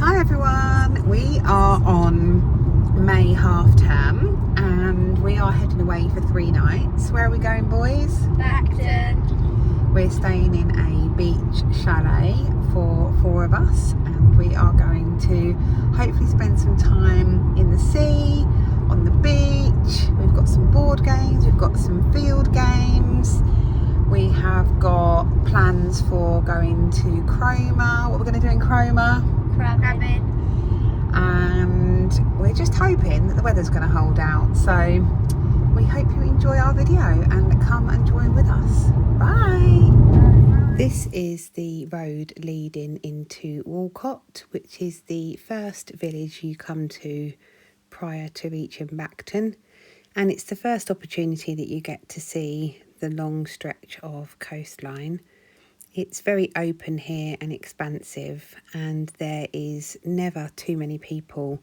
Hi everyone, we are on May half term and we are heading away for 3 nights. Where are we going, boys? Bacton. We're staying in a beach chalet for 4 of us and we are going to hopefully spend some time in the sea, on the beach. We've got some board games, we've got some field games. We have got plans for going to Cromer. What we're going to do in Cromer? Crabbing. And we're just hoping that the weather's going to hold out. So we hope you enjoy our video and come and join with us. Bye! This is the road leading into Walcott, which is the first village you come to prior to reaching Bacton. And it's the first opportunity that you get to see the long stretch of coastline. It's very open here and expansive, and there is never too many people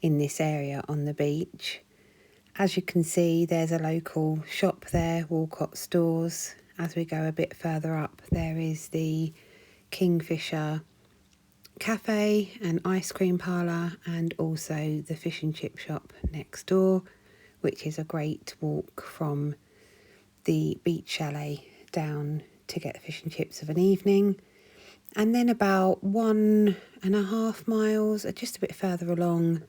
in this area on the beach. As you can see, there's a local shop there, Walcott Stores. As we go a bit further up, there is the Kingfisher cafe and ice cream parlour, and also the fish and chip shop next door, which is a great walk from the beach chalet down to get the fish and chips of an evening. And then about 1.5 miles, or just a bit further along,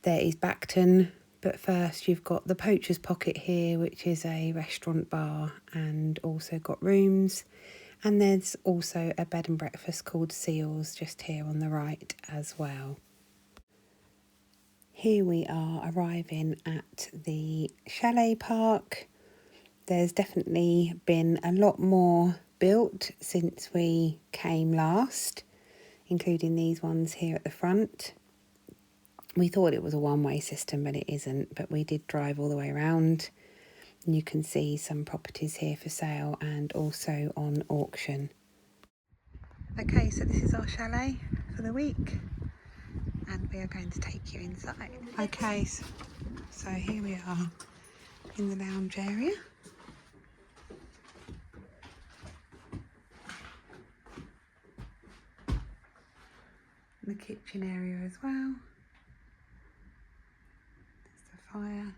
there is Bacton. But first you've got the Poacher's Pocket here, which is a restaurant bar and also got rooms. And there's also a bed and breakfast called Seals just here on the right as well. Here we are arriving at the chalet park. There's definitely been a lot more built since we came last, including these ones here at the front. We thought it was a one-way system, but it isn't. But we did drive all the way around. And you can see some properties here for sale and also on auction. Okay, so this is our chalet for the week. And we are going to take you inside. Okay, so here we are in the lounge area. The kitchen area as well. There's the fire.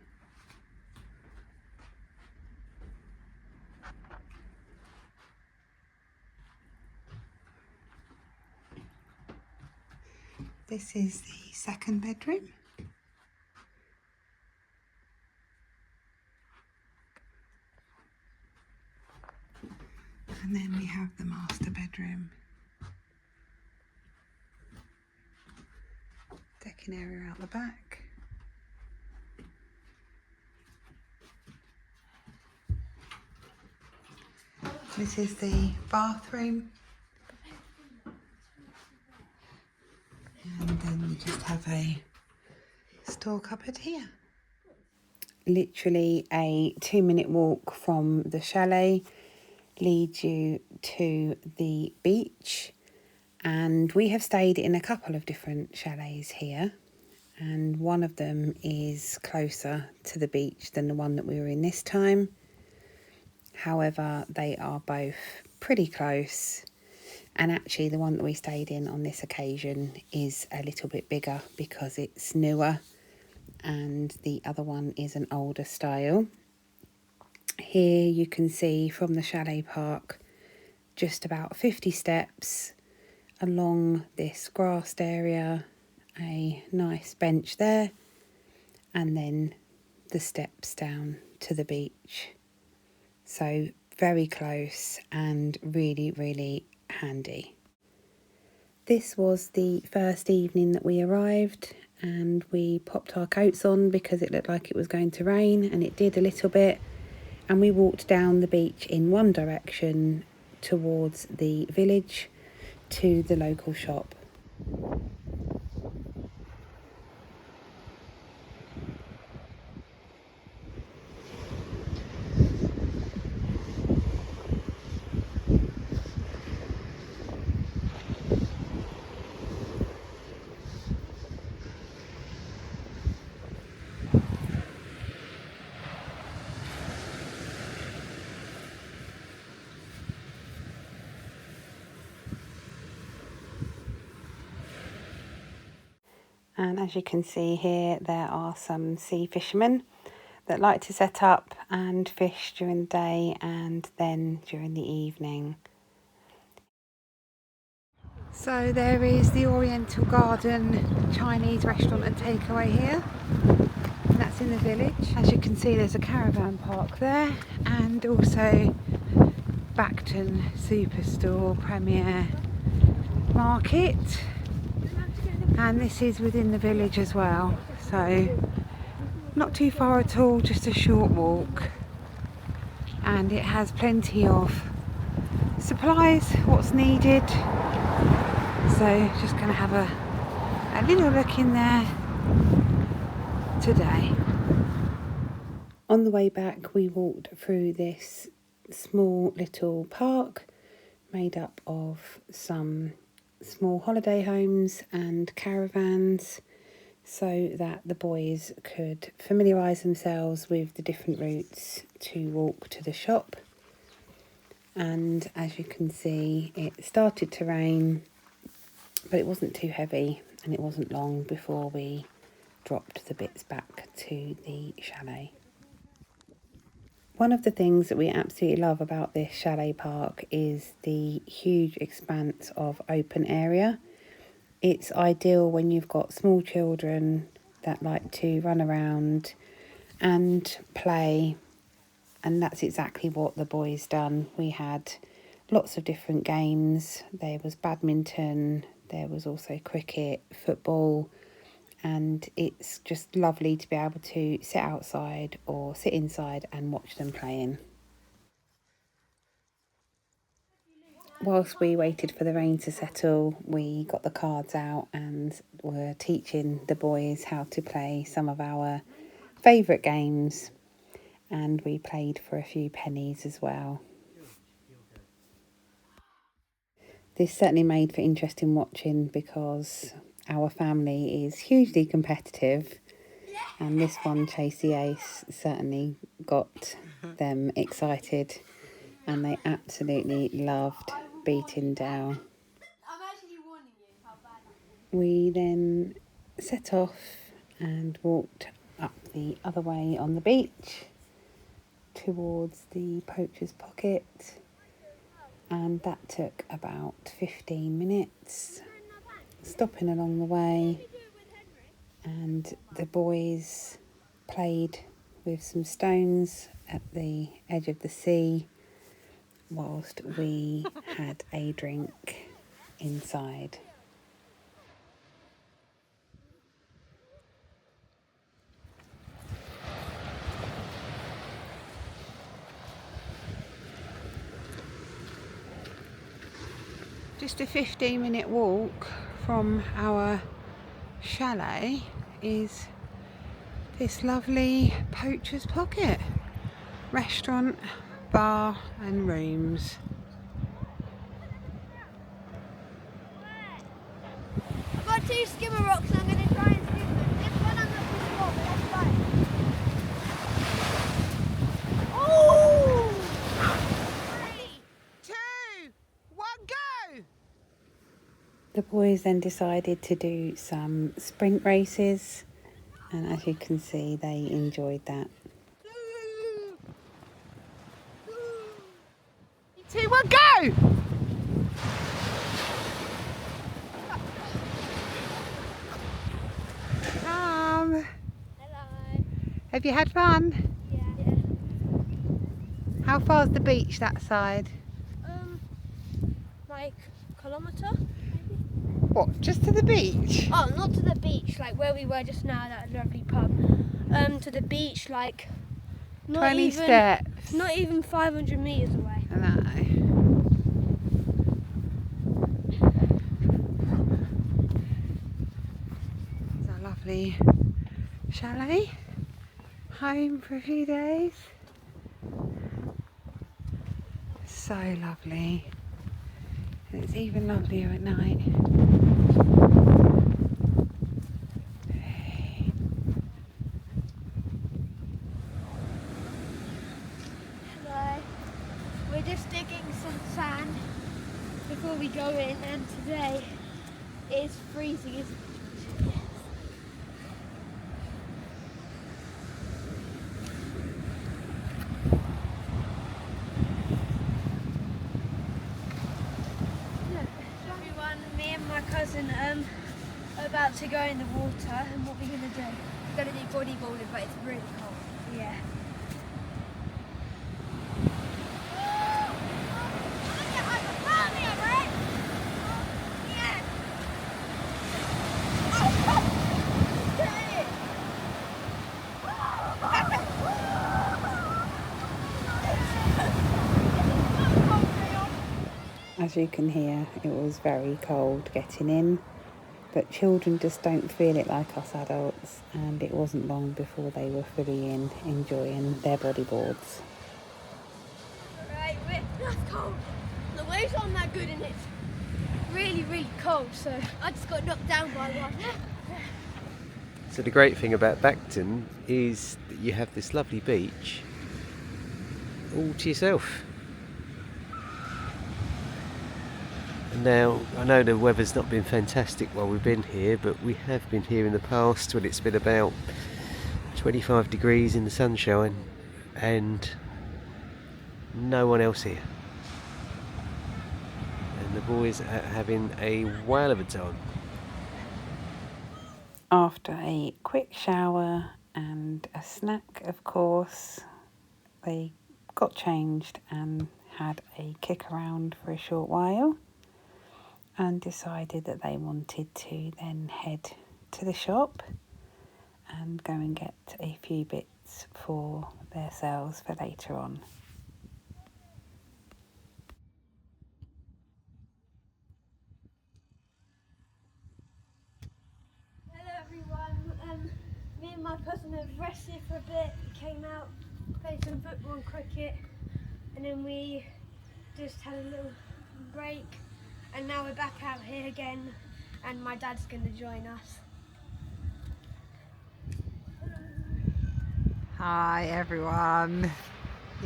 This is the second bedroom. And then we have the master bedroom. Decking area out the back. This is the bathroom. And then we just have a store cupboard here. Literally a 2-minute walk from the chalet leads you to the beach. And we have stayed in a couple of different chalets here, and one of them is closer to the beach than the one that we were in this time. However, they are both pretty close, and actually the one that we stayed in on this occasion is a little bit bigger because it's newer, and the other one is an older style. Here you can see from the chalet park just about 50 steps along this grassed area, a nice bench there, and then the steps down to the beach. So very close and really, really handy. This was the first evening that we arrived, and we popped our coats on because it looked like it was going to rain, and it did a little bit, and we walked down the beach in one direction towards the village to the local shop. And as you can see here, there are some sea fishermen that like to set up and fish during the day and then during the evening. So there is the Oriental Garden Chinese restaurant and takeaway here. And that's in the village. As you can see, there's a caravan park there, and also Bacton Superstore, Premier Market. And this is within the village as well, so not too far at all, just a short walk. And it has plenty of supplies, what's needed. So just going to have a little look in there today. On the way back, we walked through this small little park made up of some small holiday homes and caravans, so that the boys could familiarise themselves with the different routes to walk to the shop. And as you can see, it started to rain, but it wasn't too heavy and it wasn't long before we dropped the bits back to the chalet. One of the things that we absolutely love about this chalet park is the huge expanse of open area. It's ideal when you've got small children that like to run around and play, and that's exactly what the boys done. We had lots of different games. There was badminton, there was also cricket, football, and it's just lovely to be able to sit outside or sit inside and watch them playing. Whilst we waited for the rain to settle, we got the cards out and were teaching the boys how to play some of our favourite games, and we played for a few pennies as well. This certainly made for interesting watching because our family is hugely competitive, and this one, Chase the Ace, certainly got them excited, and they absolutely loved beating down. We then set off and walked up the other way on the beach towards the Poacher's Pocket, and that took about 15 minutes, stopping along the way, and the boys played with some stones at the edge of the sea whilst we had a drink inside. Just a 15-minute walk from our chalet is this lovely Poacher's Pocket restaurant, bar and rooms. I've got 2 skimmer rocks and I'm going to try and scoop them. This one I'm not too sure, but let's try. Oh! 3, 2, 1, go! The boys then decided to do some sprint races, and as you can see, they enjoyed that. 3, 2, 1, go! Hello. Have you had fun? Yeah. How far's the beach that side? Like kilometre, maybe? What, just to the beach? Oh, not to the beach, like where we were just now, that lovely pub. To the beach, like not 20 even, steps. Not even 500 metres away. I know. It's a lovely chalet, home for a few days. So lovely, and it's even lovelier at night. Hello. We're just digging some sand before we go in, and today it's freezing, isn't it? my cousin about to go in the water, and what we're going to do. We're going to do bodyboarding, but it's really cold. Yeah. As you can hear, it was very cold getting in, but children just don't feel it like us adults, and it wasn't long before they were fully in, enjoying their bodyboards. Right, that's cold. The waves aren't that good and it's really, really cold, so I just got knocked down by one. So the great thing about Bacton is that you have this lovely beach all to yourself. And now, I know the weather's not been fantastic while we've been here, but we have been here in the past when it's been about 25 degrees in the sunshine and no one else here. And the boys are having a whale of a time. After a quick shower and a snack, of course, they got changed and had a kick around for a short while, and decided that they wanted to then head to the shop and go and get a few bits for themselves for later on. Hello everyone. Me and my cousin have rested for a bit. We came out, played some football and cricket, and then we just had a little break. And now we're back out here again, and my dad's going to join us. Hi everyone.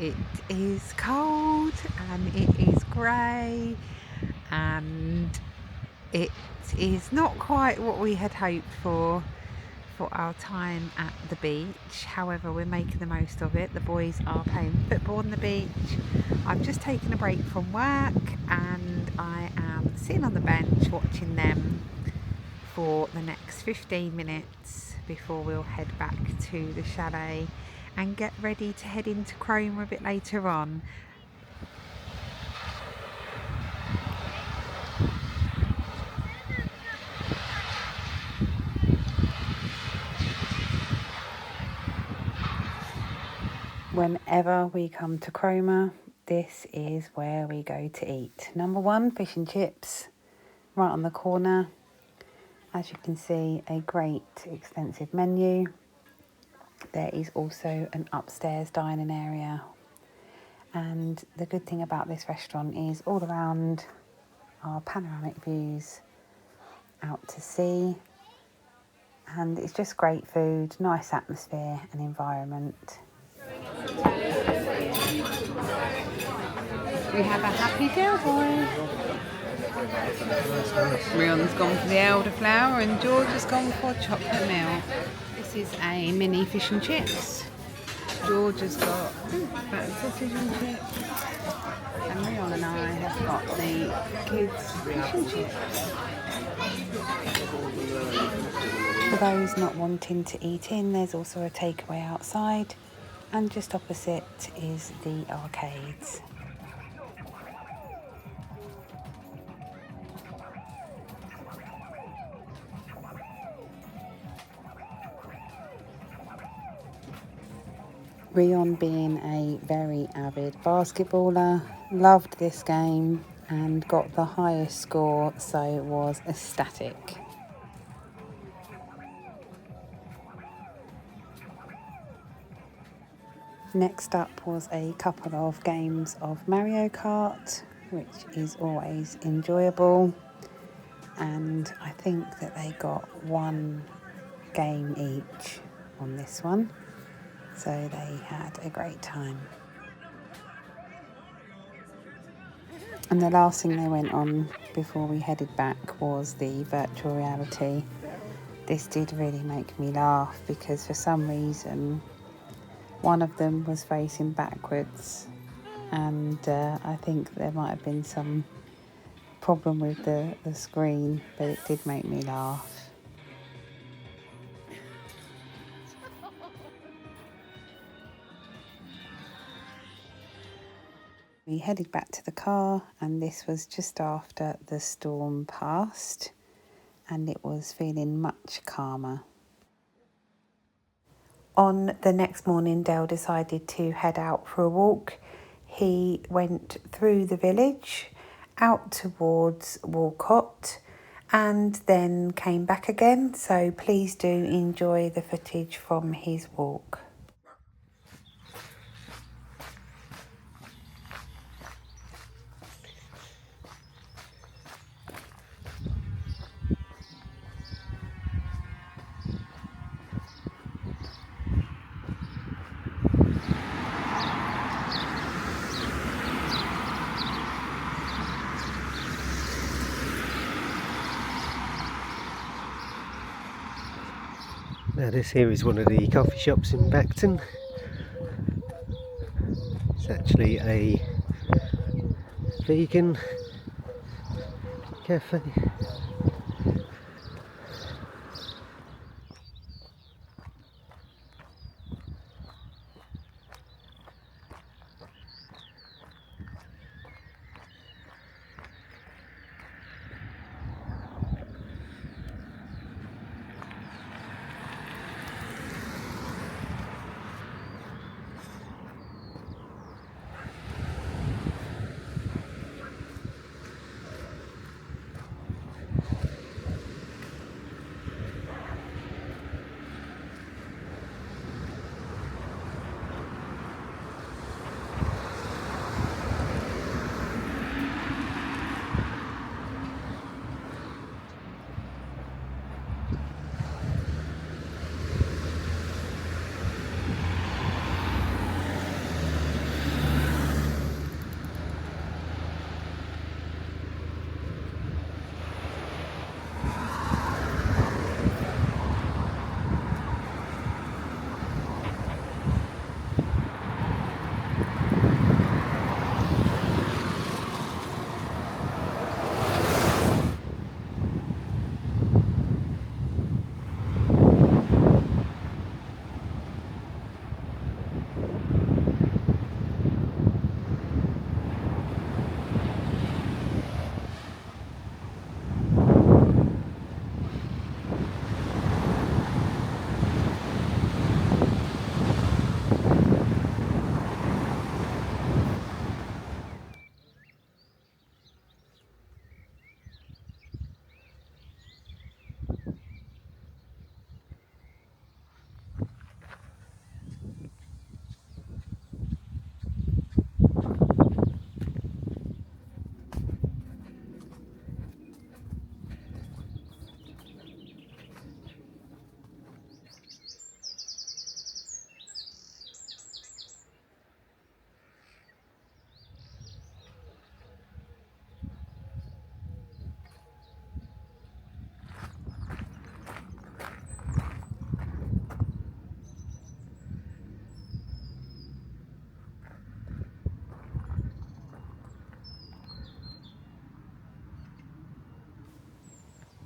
It is cold and it is grey and it is not quite what we had hoped for our time at the beach. However, we're making the most of it. The boys are playing football on the beach. I've just taken a break from work and I am sitting on the bench watching them for the next 15 minutes before we'll head back to the chalet and get ready to head into Cromer a bit later on. Whenever we come to Cromer, this is where we go to eat. Number one, fish and chips, right on the corner. As you can see, a great extensive menu. There is also an upstairs dining area. And the good thing about this restaurant is all around are panoramic views out to sea. And it's just great food, nice atmosphere and environment. We have a happy Del boy. Rion's gone for the elderflower and George has gone for chocolate milk. This is a mini fish and chips. George has got fat sausage and chips. And Rion and I have got the kids' fish and chips. For those not wanting to eat in, there's also a takeaway outside. And just opposite is the arcades. Rion, being a very avid basketballer, loved this game and got the highest score, so was ecstatic. Next up was a couple of games of Mario Kart, which is always enjoyable, and I think that they got one game each on this one, so they had a great time. And the last thing they went on before we headed back was the virtual reality. This did really make me laugh because for some reason one of them was facing backwards, and I think there might have been some problem with the screen, but it did make me laugh. We headed back to the car, and this was just after the storm passed, and it was feeling much calmer. On the next morning, Dale decided to head out for a walk. He went through the village, out towards Walcott, and then came back again. So please do enjoy the footage from his walk. Now this here is one of the coffee shops in Bacton. It's actually a vegan cafe.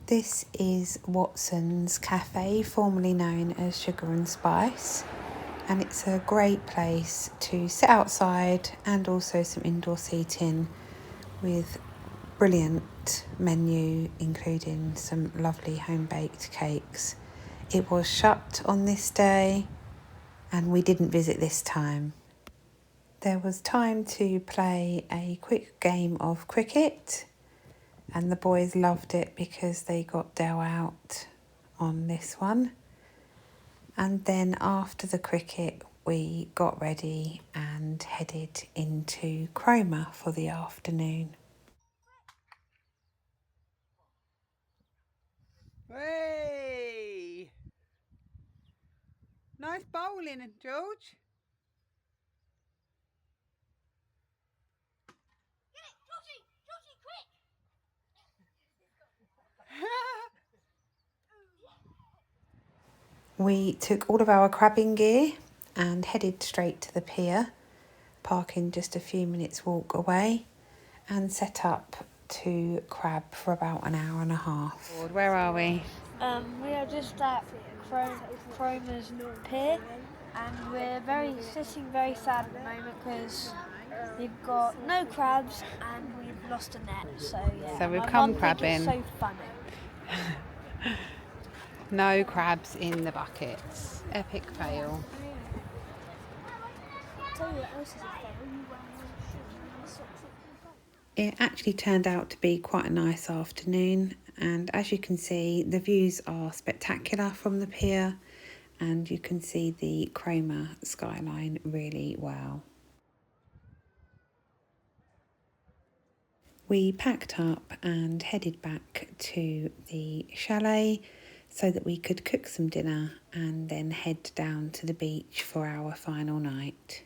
This is Watson's Cafe, formerly known as Sugar and Spice, and it's a great place to sit outside and also some indoor seating with brilliant menu, including some lovely home-baked cakes. It was shut on this day and we didn't visit this time. There was time to play a quick game of cricket, and the boys loved it because they got Dale out on this one. And then after the cricket, we got ready and headed into Cromer for the afternoon. Hey! Nice bowling, George. Get it, Georgie! Georgie, quick! We took all of our crabbing gear and headed straight to the pier, parking just a few minutes walk away, and set up to crab for about an hour and a half. Where are we? We are just at Cromer's Pier, and we're sitting very sad at the moment because we've got no crabs and we've lost a net. So yeah, So we've my come mum crabbing. thinks it's so funny. No crabs in the buckets. Epic fail. Tell you what else is a fail. It actually turned out to be quite a nice afternoon, and as you can see, the views are spectacular from the pier, and you can see the Cromer skyline really well. We packed up and headed back to the chalet so that we could cook some dinner and then head down to the beach for our final night.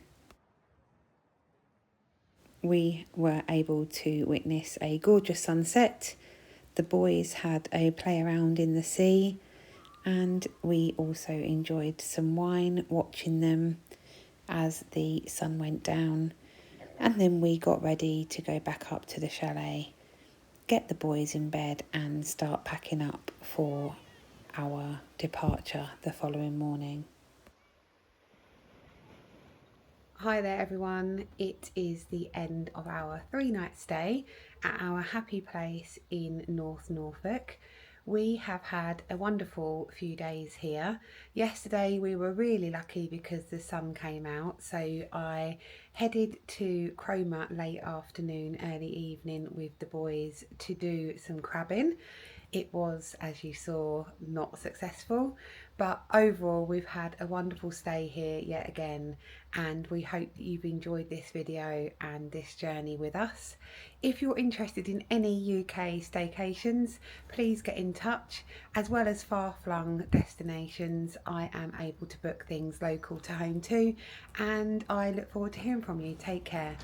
We were able to witness a gorgeous sunset. The boys had a play around in the sea, and we also enjoyed some wine watching them as the sun went down. And then we got ready to go back up to the chalet, get the boys in bed and start packing up for our departure the following morning. Hi there everyone, it is the end of our 3-night stay at our happy place in North Norfolk. We have had a wonderful few days here. Yesterday we were really lucky because the sun came out, so I headed to Cromer late afternoon, early evening with the boys to do some crabbing. It was, as you saw, not successful, but overall we've had a wonderful stay here yet again, and we hope that you've enjoyed this video and this journey with us. If you're interested in any UK staycations, please get in touch. As well as far-flung destinations, I am able to book things local to home too, and I look forward to hearing from you. Take care.